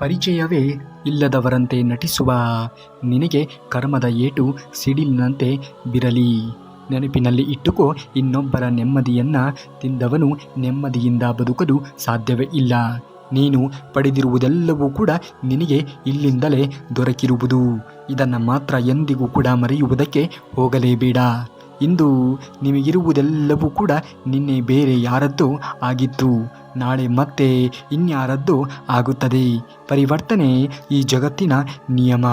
ಪರಿಚಯವೇ ಇಲ್ಲದವರಂತೆ ನಟಿಸುವ ನಿನಗೆ ಕರ್ಮದ ಏಟು ಸಿಡಿಲಿನಂತೆ ಬಿರಲಿ. ನೆನಪಿನಲ್ಲಿ ಇಟ್ಟುಕೋ, ಇನ್ನೊಬ್ಬರ ನೆಮ್ಮದಿಯನ್ನ ತಿಂದವನು ನೆಮ್ಮದಿಯಿಂದ ಬದುಕಲು ಸಾಧ್ಯವೇ ಇಲ್ಲ. ನೀನು ಪಡೆದಿರುವುದೆಲ್ಲವೂ ಕೂಡ ನಿನಗೆ ಇಲ್ಲಿಂದಲೇ ದೊರಕಿರುವುದು. ಇದನ್ನು ಮಾತ್ರ ಎಂದಿಗೂ ಕೂಡ ಮರೆಯುವುದಕ್ಕೆ ಹೋಗಲೇಬೇಡ. ಇಂದು ನಿಮಗಿರುವುದೆಲ್ಲವೂ ಕೂಡ ನಿನ್ನೆ ಬೇರೆ ಯಾರದ್ದೋ ಆಗಿತ್ತು, ನಾಳೆ ಮತ್ತೆ ಇನ್ಯಾರದ್ದೋ ಆಗುತ್ತದೆ. ಪರಿವರ್ತನೆ ಈ ಜಗತ್ತಿನ ನಿಯಮ.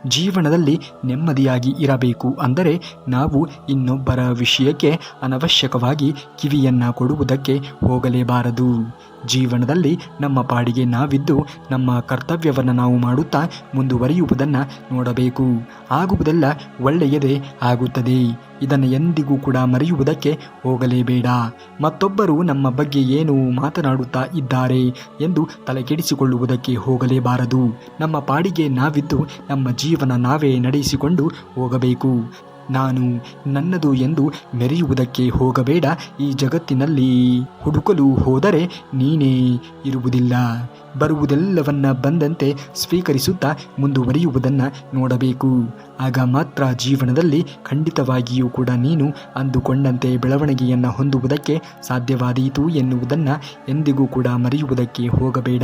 ಜೀವನದಲ್ಲಿ ನೆಮ್ಮದಿಯಾಗಿ ಇರಬೇಕು ಅಂದರೆ ನಾವು ಇನ್ನೊಬ್ಬರ ವಿಷಯಕ್ಕೆ ಅನವಶ್ಯಕವಾಗಿ ಕಿವಿಯನ್ನು ಕೊಡುವುದಕ್ಕೆ ಹೋಗಲೇಬಾರದು. ಜೀವನದಲ್ಲಿ ನಮ್ಮ ಪಾಡಿಗೆ ನಾವಿದ್ದು ನಮ್ಮ ಕರ್ತವ್ಯವನ್ನು ನಾವು ಮಾಡುತ್ತಾ ಮುಂದುವರಿಯುವುದನ್ನು ನೋಡಬೇಕು. ಆಗುವುದೆಲ್ಲ ಒಳ್ಳೆಯದೇ ಆಗುತ್ತದೆ. ಇದನ್ನು ಎಂದಿಗೂ ಕೂಡ ಮರೆಯುವುದಕ್ಕೆ ಹೋಗಲೇಬೇಡ. ಮತ್ತೊಬ್ಬರು ನಮ್ಮ ಬಗ್ಗೆ ಏನು ಮಾತನಾಡುತ್ತಾ ಇದ್ದಾರೆ ಎಂದು ತಲೆಕೆಡಿಸಿಕೊಳ್ಳುವುದಕ್ಕೆ ಹೋಗಲೇಬಾರದು. ನಮ್ಮ ಪಾಡಿಗೆ ನಾವಿದ್ದು ನಮ್ಮ ಜೀವನ ನಾವೇ ನಡೆಸಿಕೊಂಡು ಹೋಗಬೇಕು. ನಾನು ನನ್ನದು ಎಂದು ಮೆರೆಯುವುದಕ್ಕೆ ಹೋಗಬೇಡ. ಈ ಜಗತ್ತಿನಲ್ಲಿ ಹುಡುಕಲು ಹೋದರೆ ನೀನೇ ಇರುವುದಿಲ್ಲ. ಬರುವುದೆಲ್ಲವನ್ನ ಬಂದಂತೆ ಸ್ವೀಕರಿಸುತ್ತಾ ಮುಂದುವರಿಯುವುದನ್ನು ನೋಡಬೇಕು. ಆಗ ಮಾತ್ರ ಜೀವನದಲ್ಲಿ ಖಂಡಿತವಾಗಿಯೂ ಕೂಡ ನೀನು ಅಂದುಕೊಂಡಂತೆ ಬೆಳವಣಿಗೆಯನ್ನು ಹೊಂದುವುದಕ್ಕೆ ಸಾಧ್ಯವಾದೀತು ಎನ್ನುವುದನ್ನು ಎಂದಿಗೂ ಕೂಡ ಮರೆಯುವುದಕ್ಕೆ ಹೋಗಬೇಡ.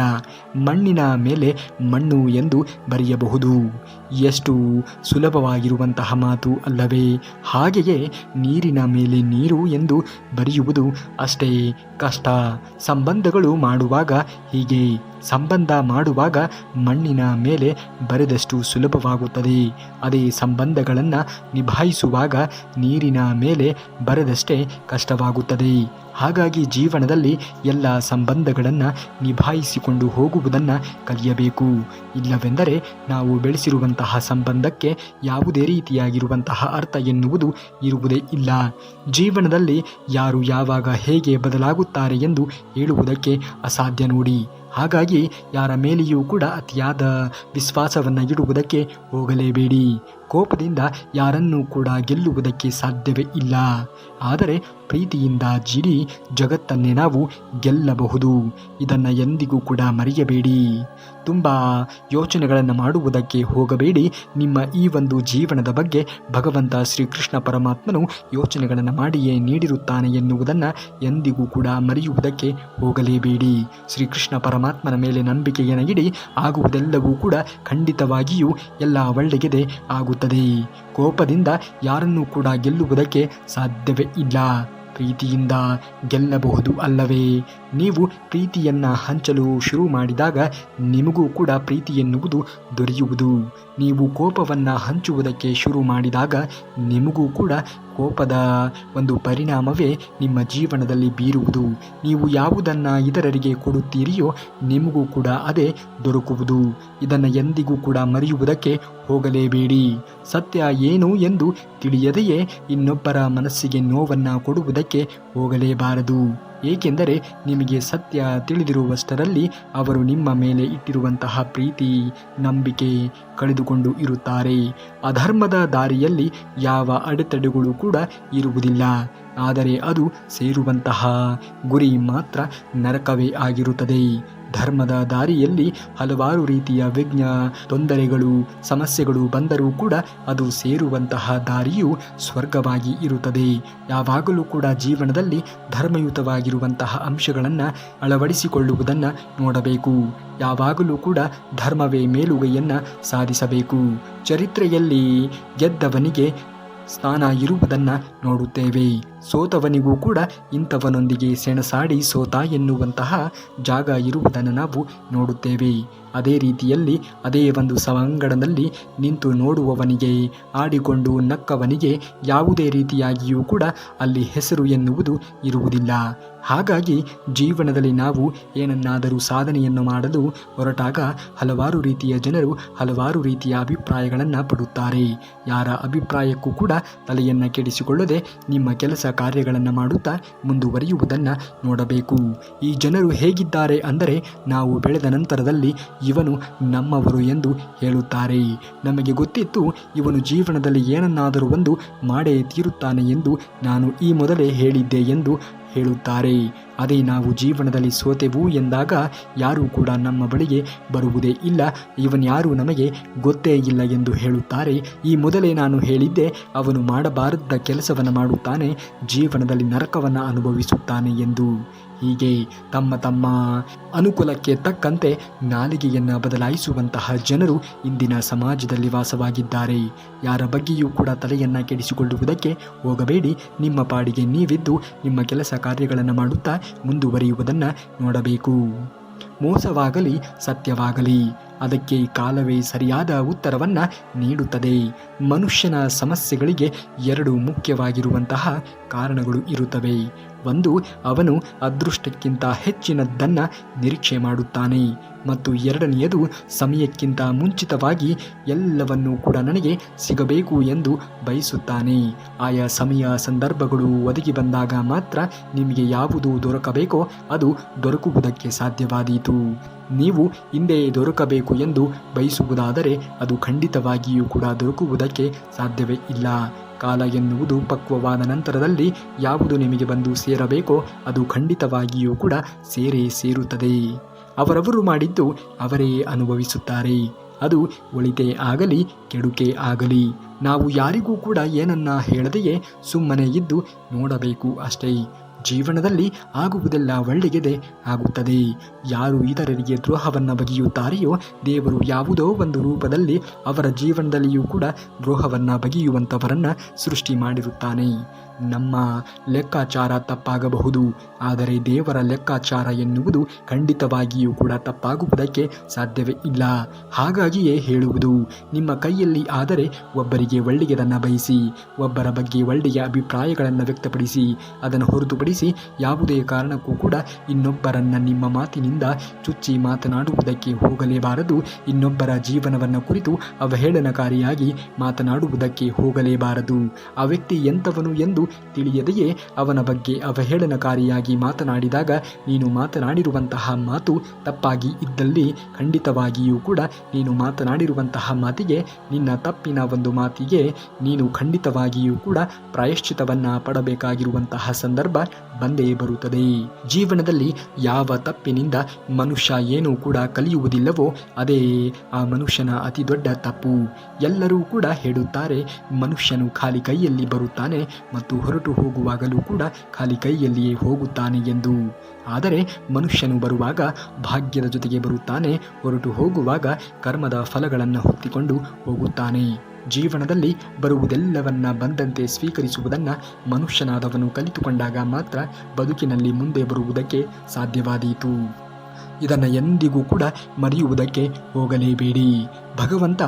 ಮಣ್ಣಿನ ಮೇಲೆ ಮಣ್ಣು ಎಂದು ಬರೆಯಬಹುದು, ಎಷ್ಟು ಸುಲಭವಾಗಿರುವಂತಹ ಮಾತು ಅಲ್ಲವೇ? ಹಾಗೆಯೇ ನೀರಿನ ಮೇಲೆ ನೀರು ಎಂದು ಬರೆಯುವುದು ಅಷ್ಟೇ ಕಷ್ಟ. ಸಂಬಂಧಗಳು ಮಾಡುವಾಗ ಹೀಗೆ, ಸಂಬಂಧ ಮಾಡುವಾಗ ಮಣ್ಣಿನ ಮೇಲೆ ಬರೆದಷ್ಟು ಸುಲಭವಾಗುತ್ತದೆ. ಅದೇ ಸಂಬಂಧಗಳನ್ನು ನಿಭಾಯಿಸುವಾಗ ನೀರಿನ ಮೇಲೆ ಬರೆದಷ್ಟೇ ಕಷ್ಟವಾಗುತ್ತದೆ. ಹಾಗಾಗಿ ಜೀವನದಲ್ಲಿ ಎಲ್ಲ ಸಂಬಂಧಗಳನ್ನು ನಿಭಾಯಿಸಿಕೊಂಡು ಹೋಗುವುದನ್ನು ಕಲಿಯಬೇಕು. ಇಲ್ಲವೆಂದರೆ ನಾವು ಬೆಳೆಸಿರುವಂತಹ ಸಂಬಂಧಕ್ಕೆ ಯಾವುದೇ ರೀತಿಯಾಗಿರುವಂತಹ ಅರ್ಥ ಎನ್ನುವುದು ಇರುವುದೇ ಇಲ್ಲ. ಜೀವನದಲ್ಲಿ ಯಾರು ಯಾವಾಗ ಹೇಗೆ ಬದಲಾಗುತ್ತಾರೆ ಎಂದು ಹೇಳುವುದಕ್ಕೆ ಅಸಾಧ್ಯ ನೋಡಿ. ಹಾಗಾಗಿ ಯಾರ ಮೇಲೆಯೂ ಕೂಡ ಅತಿಯಾದ ವಿಶ್ವಾಸವನ್ನು ಇಡುವುದಕ್ಕೆ ಹೋಗಲೇಬೇಡಿ. ಕೋಪದಿಂದ ಯಾರನ್ನೂ ಕೂಡ ಗೆಲ್ಲುವುದಕ್ಕೆ ಸಾಧ್ಯವೇ ಇಲ್ಲ. ಆದರೆ ಪ್ರೀತಿಯಿಂದ ಜಿಡಿ ಜಗತ್ತನ್ನೇ ನಾವು ಗೆಲ್ಲಬಹುದು. ಇದನ್ನು ಎಂದಿಗೂ ಕೂಡ ಮರೆಯಬೇಡಿ. ತುಂಬ ಯೋಚನೆಗಳನ್ನು ಮಾಡುವುದಕ್ಕೆ ಹೋಗಬೇಡಿ. ನಿಮ್ಮ ಈ ಒಂದು ಜೀವನದ ಬಗ್ಗೆ ಭಗವಂತ ಶ್ರೀಕೃಷ್ಣ ಪರಮಾತ್ಮನು ಯೋಚನೆಗಳನ್ನು ಮಾಡಿಯೇ ನೀಡಿರುತ್ತಾನೆ ಎನ್ನುವುದನ್ನು ಎಂದಿಗೂ ಕೂಡ ಮರೆಯುವುದಕ್ಕೆ ಹೋಗಲೇಬೇಡಿ. ಶ್ರೀಕೃಷ್ಣ ಪರಮಾತ್ಮನ ಮೇಲೆ ನಂಬಿಕೆಯನ್ನು ಇಡಿ. ಆಗುವುದೆಲ್ಲವೂ ಕೂಡ ಖಂಡಿತವಾಗಿಯೂ ಎಲ್ಲ ಒಳ್ಳೆಯದೇ ಆಗುತ್ತದೆ. ಕೋಪದಿಂದ ಯಾರನ್ನೂ ಕೂಡ ಗೆಲ್ಲುವುದಕ್ಕೆ ಸಾಧ್ಯವೇ ಇಲ್ಲ. ಪ್ರೀತಿಯಿಂದ ಗೆಲ್ಲಬಹುದು ಅಲ್ಲವೇ? ನೀವು ಪ್ರೀತಿಯನ್ನು ಹಂಚಲು ಶುರು ಮಾಡಿದಾಗ ನಿಮಗೂ ಕೂಡ ಪ್ರೀತಿ ಎನ್ನುವುದು ದೊರೆಯುವುದು. ನೀವು ಕೋಪವನ್ನು ಹಂಚುವುದಕ್ಕೆ ಶುರು ಮಾಡಿದಾಗ ನಿಮಗೂ ಕೂಡ ಕೋಪದ ಒಂದು ಪರಿಣಾಮವೇ ನಿಮ್ಮ ಜೀವನದಲ್ಲಿ ಬೀರುವುದು. ನೀವು ಯಾವುದನ್ನು ಇತರರಿಗೆ ಕೊಡುತ್ತೀರಿಯೋ ನಿಮಗೂ ಕೂಡ ಅದೇ ದೊರಕುವುದು. ಇದನ್ನು ಎಂದಿಗೂ ಕೂಡ ಮರೆಯುವುದಕ್ಕೆ ಹೋಗಲೇಬೇಡಿ. ಸತ್ಯ ಏನು ಎಂದು ತಿಳಿಯದೆಯೇ ಇನ್ನೊಬ್ಬರ ಮನಸ್ಸಿಗೆ ನೋವನ್ನು ಕೊಡುವುದಕ್ಕೆ ಹೋಗಲೇಬಾರದು. ಏಕೆಂದರೆ ನಿಮಗೆ ಸತ್ಯ ತಿಳಿದಿರುವಷ್ಟರಲ್ಲಿ ಅವರು ನಿಮ್ಮ ಮೇಲೆ ಇಟ್ಟಿರುವಂತಹ ಪ್ರೀತಿ, ನಂಬಿಕೆ ಕಳೆದುಕೊಂಡು ಇರುತ್ತಾರೆ. ಅಧರ್ಮದ ದಾರಿಯಲ್ಲಿ ಯಾವ ಅಡೆತಡೆಗಳು ಕೂಡ ಇರುವುದಿಲ್ಲ. ಆದರೆ ಅದು ಸೇರುವಂತಹ ಗುರಿ ಮಾತ್ರ ನರಕವೇ ಆಗಿರುತ್ತದೆ. ಧರ್ಮದ ದಾರಿಯಲ್ಲಿ ಹಲವಾರು ರೀತಿಯ ವಿಘ್ನ, ತೊಂದರೆಗಳು, ಸಮಸ್ಯೆಗಳು ಬಂದರೂ ಕೂಡ ಅದು ಸೇರುವಂತಹ ದಾರಿಯು ಸ್ವರ್ಗವಾಗಿ ಇರುತ್ತದೆ. ಯಾವಾಗಲೂ ಕೂಡ ಜೀವನದಲ್ಲಿ ಧರ್ಮಯುತವಾಗಿರುವಂತಹ ಅಂಶಗಳನ್ನು ಅಳವಡಿಸಿಕೊಳ್ಳುವುದನ್ನು ನೋಡಬೇಕು. ಯಾವಾಗಲೂ ಕೂಡ ಧರ್ಮವೇ ಮೇಲುಗೈಯನ್ನು ಸಾಧಿಸಬೇಕು. ಚರಿತ್ರೆಯಲ್ಲಿ ಗೆದ್ದವನಿಗೆ ಸ್ಥಾನ ಇರುವುದನ್ನು ನೋಡುತ್ತೇವೆ. ಸೋತವನಿಗೂ ಕೂಡ ಇಂಥವನೊಂದಿಗೆ ಸೆಣಸಾಡಿ ಸೋತ ಎನ್ನುವಂತಹ ಜಾಗ ಇರುವುದನ್ನು ನಾವು ನೋಡುತ್ತೇವೆ. ಅದೇ ರೀತಿಯಲ್ಲಿ ಅದೇ ಒಂದು ಸಭಾಂಗಣದಲ್ಲಿ ನಿಂತು ನೋಡುವವನಿಗೆ, ಆಡಿಕೊಂಡು ನಕ್ಕವನಿಗೆ ಯಾವುದೇ ರೀತಿಯಾಗಿಯೂ ಕೂಡ ಅಲ್ಲಿ ಹೆಸರು ಎನ್ನುವುದು ಇರುವುದಿಲ್ಲ. ಹಾಗಾಗಿ ಜೀವನದಲ್ಲಿ ನಾವು ಏನನ್ನಾದರೂ ಸಾಧನೆಯನ್ನು ಮಾಡಲು ಹೊರಟಾಗ ಹಲವಾರು ರೀತಿಯ ಜನರು ಹಲವಾರು ರೀತಿಯ ಅಭಿಪ್ರಾಯಗಳನ್ನು ಪಡುತ್ತಾರೆ. ಯಾರ ಅಭಿಪ್ರಾಯಕ್ಕೂ ಕೂಡ ತಲೆಯನ್ನು ಕೆಡಿಸಿಕೊಳ್ಳದೆ ನಿಮ್ಮ ಕೆಲಸ ಕಾರ್ಯಗಳನ್ನು ಮಾಡುತ್ತಾ ಮುಂದುವರಿಯುವುದನ್ನು ನೋಡಬೇಕು. ಈ ಜನರು ಹೇಗಿದ್ದಾರೆ ಅಂದರೆ, ನಾವು ಬೆಳೆದ ನಂತರದಲ್ಲಿ ಇವನು ನಮ್ಮವರು ಎಂದು ಹೇಳುತ್ತಾರೆ. ನಮಗೆ ಗೊತ್ತಿತ್ತು ಇವನು ಜೀವನದಲ್ಲಿ ಏನನ್ನಾದರೂ ಒಂದು ಮಾಡೇ ತೀರುತ್ತಾನೆ ಎಂದು ನಾನು ಈ ಮೊದಲೇ ಹೇಳಿದ್ದೆ ಎಂದು ಹೇಳುತ್ತಾರೆ. ಅದೇ ನಾವು ಜೀವನದಲ್ಲಿ ಸೋತೆವು ಎಂದಾಗ ಯಾರೂ ಕೂಡ ನಮ್ಮ ಬಳಿಗೆ ಬರುವುದೇ ಇಲ್ಲ, ಇವನ್ಯಾರೂ ನಮಗೆ ಗೊತ್ತೇ ಇಲ್ಲ ಎಂದು ಹೇಳುತ್ತಾರೆ. ಈ ಮೊದಲೇ ನಾನು ಹೇಳಿದ್ದೆ, ಅವನು ಮಾಡಬಾರದ ಕೆಲಸವನ್ನು ಮಾಡುತ್ತಾನೆ, ಜೀವನದಲ್ಲಿ ನರಕವನ್ನು ಅನುಭವಿಸುತ್ತಾನೆ ಎಂದು. ಹೀಗೆ ತಮ್ಮ ತಮ್ಮ ಅನುಕೂಲಕ್ಕೆ ತಕ್ಕಂತೆ ನಾಲಿಗೆಯನ್ನು ಬದಲಾಯಿಸುವಂತಹ ಜನರು ಇಂದಿನ ಸಮಾಜದಲ್ಲಿ ವಾಸವಾಗಿದ್ದಾರೆ. ಯಾರ ಬಗ್ಗೆಯೂ ಕೂಡ ತಲೆಯನ್ನು ಕೆಡಿಸಿಕೊಳ್ಳುವುದಕ್ಕೆ ಹೋಗಬೇಡಿ. ನಿಮ್ಮ ಪಾಡಿಗೆ ನೀವಿದ್ದು ನಿಮ್ಮ ಕೆಲಸ ಕಾರ್ಯಗಳನ್ನು ಮಾಡುತ್ತಾ ಮುಂದುವರಿಯುವುದನ್ನು ನೋಡಬೇಕು. ಮೋಸವಾಗಲಿ ಸತ್ಯವಾಗಲಿ ಅದಕ್ಕೆ ಕಾಲವೇ ಸರಿಯಾದ ಉತ್ತರವನ್ನು ನೀಡುತ್ತದೆ. ಮನುಷ್ಯನ ಸಮಸ್ಯೆಗಳಿಗೆ ಎರಡು ಮುಖ್ಯವಾಗಿರುವಂತಹ ಕಾರಣಗಳು ಇರುತ್ತವೆ. ಒಂದು, ಅವನು ಅದೃಷ್ಟಕ್ಕಿಂತ ಹೆಚ್ಚಿನದ್ದನ್ನು ನಿರೀಕ್ಷೆ ಮಾಡುತ್ತಾನೆ, ಮತ್ತು ಎರಡನೆಯದು, ಸಮಯಕ್ಕಿಂತ ಮುಂಚಿತವಾಗಿ ಎಲ್ಲವನ್ನೂ ಕೂಡ ನನಗೆ ಸಿಗಬೇಕು ಎಂದು ಬಯಸುತ್ತಾನೆ. ಆಯಾ ಸಮಯ ಸಂದರ್ಭಗಳು ಒದಗಿ ಬಂದಾಗ ಮಾತ್ರ ನಿಮಗೆ ಯಾವುದು ದೊರಕಬೇಕೋ ಅದು ದೊರಕುವುದಕ್ಕೆ ಸಾಧ್ಯವಾದೀತು. ನೀವು ಹಿಂದೆ ದೊರಕಬೇಕು ಎಂದು ಬಯಸುವುದಾದರೆ ಅದು ಖಂಡಿತವಾಗಿಯೂ ಕೂಡ ದೊರಕುವುದಕ್ಕೆ ಸಾಧ್ಯವೇ ಇಲ್ಲ. ಕಾಲ ಎನ್ನುವುದು ಪಕ್ವವಾದ ನಂತರದಲ್ಲಿ ಯಾವುದು ನಿಮಗೆ ಬಂದು ಸೇರಬೇಕೋ ಅದು ಖಂಡಿತವಾಗಿಯೂ ಕೂಡ ಸೇರುತ್ತದೆ. ಅವರವರು ಮಾಡಿದ್ದು ಅವರೇ ಅನುಭವಿಸುತ್ತಾರೆ. ಅದು ಒಳಿತೇ ಆಗಲಿ ಕೆಡುಕೇ ಆಗಲಿ. ನಾವು ಯಾರಿಗೂ ಕೂಡ ಏನನ್ನ ಹೇಳದೆಯೇ ಸುಮ್ಮನೆ ಇದ್ದು ನೋಡಬೇಕು ಅಷ್ಟೇ. ಜೀವನದಲ್ಲಿ ಆಗುವುದೆಲ್ಲ ಒಳ್ಳೆಯದೇ ಆಗುತ್ತದೆ. ಯಾರು ಇತರರಿಗೆ ದ್ರೋಹವನ್ನು ಬಗೆಯುತ್ತಾರೆಯೋ ದೇವರು ಯಾವುದೋ ಒಂದು ರೂಪದಲ್ಲಿ ಅವರ ಜೀವನದಲ್ಲಿಯೂ ಕೂಡ ದ್ರೋಹವನ್ನು ಬಗೆಯುವಂಥವರನ್ನು ಸೃಷ್ಟಿ ಮಾಡಿರುತ್ತಾನೆ. ನಮ್ಮ ಲೆಕ್ಕಾಚಾರ ತಪ್ಪಾಗಬಹುದು, ಆದರೆ ದೇವರ ಲೆಕ್ಕಾಚಾರ ಎನ್ನುವುದು ಖಂಡಿತವಾಗಿಯೂ ಕೂಡ ತಪ್ಪಾಗುವುದಕ್ಕೆ ಸಾಧ್ಯವೇ ಇಲ್ಲ. ಹಾಗಾಗಿಯೇ ಹೇಳುವುದು, ನಿಮ್ಮ ಕೈಯಲ್ಲಿ ಆದರೆ ಒಬ್ಬರಿಗೆ ಒಳ್ಳೆಯದನ್ನು ಬಯಸಿ, ಒಬ್ಬರ ಬಗ್ಗೆ ಒಳ್ಳೆಯ ಅಭಿಪ್ರಾಯಗಳನ್ನು ವ್ಯಕ್ತಪಡಿಸಿ, ಅದನ್ನು ಹೊರತುಪಡಿಸಿ ಯಾವುದೇ ಕಾರಣಕ್ಕೂ ಕೂಡ ಇನ್ನೊಬ್ಬರನ್ನು ನಿಮ್ಮ ಮಾತಿನಿಂದ ಚುಚ್ಚಿ ಮಾತನಾಡುವುದಕ್ಕೆ ಹೋಗಲೇಬಾರದು. ಇನ್ನೊಬ್ಬರ ಜೀವನವನ್ನು ಕುರಿತು ಅವಹೇಳನಕಾರಿಯಾಗಿ ಮಾತನಾಡುವುದಕ್ಕೆ ಹೋಗಲೇಬಾರದು. ಆ ವ್ಯಕ್ತಿ ಎಂಥವನು ಎಂದು ತಿಳಿಯದೆಯೇ ಅವನ ಬಗ್ಗೆ ಅವಹೇಳನಕಾರಿಯಾಗಿ ಮಾತನಾಡಿದಾಗ ನೀನು ಮಾತನಾಡಿರುವಂತಹ ಮಾತು ತಪ್ಪಾಗಿ ಇದ್ದಲ್ಲಿ ಖಂಡಿತವಾಗಿಯೂ ಕೂಡ ನೀನು ಮಾತನಾಡಿರುವಂತಹ ಮಾತಿಗೆ, ನಿನ್ನ ತಪ್ಪಿನ ಒಂದು ಮಾತಿಗೆ ನೀನು ಖಂಡಿತವಾಗಿಯೂ ಕೂಡ ಪ್ರಾಯಶ್ಚಿತವನ್ನು ಪಡಬೇಕಾಗಿರುವಂತಹ ಸಂದರ್ಭ ಬಂದೇ ಬರುತ್ತದೆ. ಜೀವನದಲ್ಲಿ ಯಾವ ತಪ್ಪಿನಿಂದ ಮನುಷ್ಯ ಏನೂ ಕೂಡ ಕಲಿಯುವುದಿಲ್ಲವೋ ಅದೇ ಆ ಮನುಷ್ಯನ ಅತಿ ದೊಡ್ಡ ತಪ್ಪು. ಎಲ್ಲರೂ ಕೂಡ ಹೇಳುತ್ತಾರೆ, ಮನುಷ್ಯನು ಖಾಲಿ ಕೈಯಲ್ಲಿ ಬರುತ್ತಾನೆ ಮತ್ತು ಹೊರಟು ಹೋಗುವಾಗಲೂ ಕೂಡ ಖಾಲಿ ಕೈಯಲ್ಲಿಯೇ ಹೋಗುತ್ತಾನೆ ಎಂದು. ಆದರೆ ಮನುಷ್ಯನು ಬರುವಾಗ ಭಾಗ್ಯದ ಜೊತೆಗೆ ಬರುತ್ತಾನೆ, ಹೊರಟು ಹೋಗುವಾಗ ಕರ್ಮದ ಫಲಗಳನ್ನು ಹೊತ್ತಿಕೊಂಡು ಹೋಗುತ್ತಾನೆ. ಜೀವನದಲ್ಲಿ ಬರುವುದೆಲ್ಲವನ್ನ ಬಂದಂತೆ ಸ್ವೀಕರಿಸುವುದನ್ನು ಮನುಷ್ಯನಾದವನು ಕಲಿತುಕೊಂಡಾಗ ಮಾತ್ರ ಬದುಕಿನಲ್ಲಿ ಮುಂದೆ ಬರುವುದಕ್ಕೆ ಸಾಧ್ಯವಾದೀತು. ಇದನ್ನು ಎಂದಿಗೂ ಕೂಡ ಮರೆಯುವುದಕ್ಕೆ ಹೋಗಲೇಬೇಡಿ. ಭಗವಂತ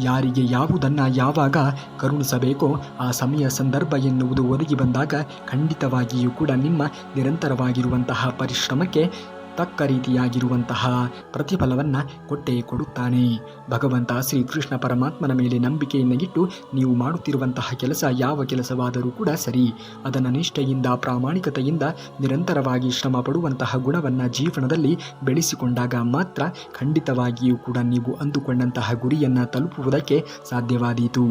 ಯಾರಿಗೆ ಯಾವುದನ್ನು ಯಾವಾಗ ಕರುಣಿಸಬೇಕೋ ಆ ಸಮಯ ಸಂದರ್ಭ ಎನ್ನುವುದು ಒದಗಿ ಬಂದಾಗ ಖಂಡಿತವಾಗಿಯೂ ಕೂಡ ನಿಮ್ಮ ನಿರಂತರವಾಗಿರುವಂತಹ ಪರಿಶ್ರಮಕ್ಕೆ ತಕ್ಕ ರೀತಿಯಾಗಿರುವಂತಹ ಪ್ರತಿಫಲವನ್ನು ಕೊಟ್ಟೇ ಕೊಡುತ್ತಾನೆ. ಭಗವಂತ ಶ್ರೀಕೃಷ್ಣ ಪರಮಾತ್ಮನ ಮೇಲೆ ನಂಬಿಕೆಯನ್ನು ಇಟ್ಟು ನೀವು ಮಾಡುತ್ತಿರುವಂತಹ ಕೆಲಸ ಯಾವ ಕೆಲಸವಾದರೂ ಕೂಡ ಸರಿ, ಅದನ್ನು ನಿಷ್ಠೆಯಿಂದ ಪ್ರಾಮಾಣಿಕತೆಯಿಂದ ನಿರಂತರವಾಗಿ ಶ್ರಮ ಪಡುವಂತಹ ಗುಣವನ್ನು ಜೀವನದಲ್ಲಿ ಬೆಳೆಸಿಕೊಂಡಾಗ ಮಾತ್ರ ಖಂಡಿತವಾಗಿಯೂ ಕೂಡ ನೀವು ಅಂದುಕೊಂಡಂತಹ ಗುರಿಯನ್ನು ತಲುಪುವುದಕ್ಕೆ ಸಾಧ್ಯವಾದೀತು.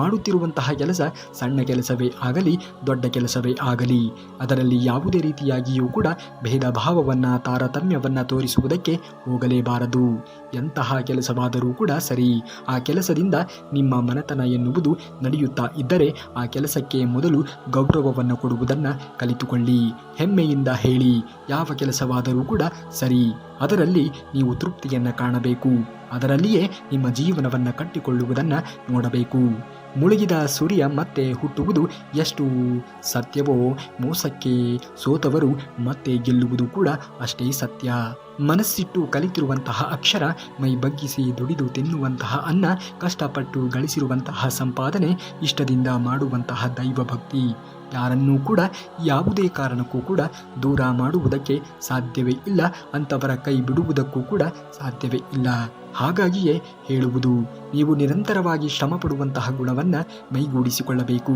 ಮಾಡುತ್ತಿರುವಂತಹ ಕೆಲಸ ಸಣ್ಣ ಕೆಲಸವೇ ಆಗಲಿ ದೊಡ್ಡ ಕೆಲಸವೇ ಆಗಲಿ ಅದರಲ್ಲಿ ಯಾವುದೇ ರೀತಿಯಾಗಿಯೂ ಕೂಡ ಭೇದ ಭಾವವನ್ನು ತಾರತಮ್ಯವನ್ನು ತೋರಿಸುವುದಕ್ಕೆ ಹೋಗಲೇಬಾರದು. ಎಂತಹ ಕೆಲಸವಾದರೂ ಕೂಡ ಸರಿ, ಆ ಕೆಲಸದಿಂದ ನಿಮ್ಮ ಮನೆತನ ಎನ್ನುವುದು ನಡೆಯುತ್ತಾ ಇದ್ದರೆ ಆ ಕೆಲಸಕ್ಕೆ ಮೊದಲು ಗೌರವವನ್ನು ಕೊಡುವುದನ್ನು ಕಲಿತುಕೊಳ್ಳಿ. ಹೆಮ್ಮೆಯಿಂದ ಹೇಳಿ, ಯಾವ ಕೆಲಸವಾದರೂ ಕೂಡ ಸರಿ, ಅದರಲ್ಲಿ ನೀವು ತೃಪ್ತಿಯನ್ನು ಕಾಣಬೇಕು, ಅದರಲ್ಲಿಯೇ ನಿಮ್ಮ ಜೀವನವನ್ನು ಕಟ್ಟಿಕೊಳ್ಳುವುದನ್ನು ನೋಡಬೇಕು. ಮುಳುಗಿದ ಸೂರ್ಯ ಮತ್ತೆ ಹುಟ್ಟುವುದು ಎಷ್ಟು ಸತ್ಯವೋ, ಮೋಸಕ್ಕೆ ಸೋತವರು ಮತ್ತೆ ಗೆಲ್ಲುವುದು ಕೂಡ ಅಷ್ಟೇ ಸತ್ಯ. ಮನಸ್ಸಿಟ್ಟು ಕಲಿತಿರುವಂತಹ ಅಕ್ಷರ, ಮೈ ಬಗ್ಗಿಸಿ ದುಡಿದು ತಿನ್ನುವಂತಹ ಅನ್ನ, ಕಷ್ಟಪಟ್ಟು ಗಳಿಸಿರುವಂತಹ ಸಂಪಾದನೆ, ಇಷ್ಟದಿಂದ ಮಾಡುವಂತಹ ದೈವಭಕ್ತಿ ಯಾರನ್ನೂ ಕೂಡ ಯಾವುದೇ ಕಾರಣಕ್ಕೂ ಕೂಡ ದೂರ ಮಾಡುವುದಕ್ಕೆ ಸಾಧ್ಯವೇ ಇಲ್ಲ, ಅಂಥವರ ಕೈ ಬಿಡುವುದಕ್ಕೂ ಕೂಡ ಸಾಧ್ಯವೇ ಇಲ್ಲ. ಹಾಗಾಗಿಯೇ ಹೇಳುವುದು, ನೀವು ನಿರಂತರವಾಗಿ ಶ್ರಮ ಪಡುವಂತಹ ಗುಣವನ್ನು ಮೈಗೂಡಿಸಿಕೊಳ್ಳಬೇಕು.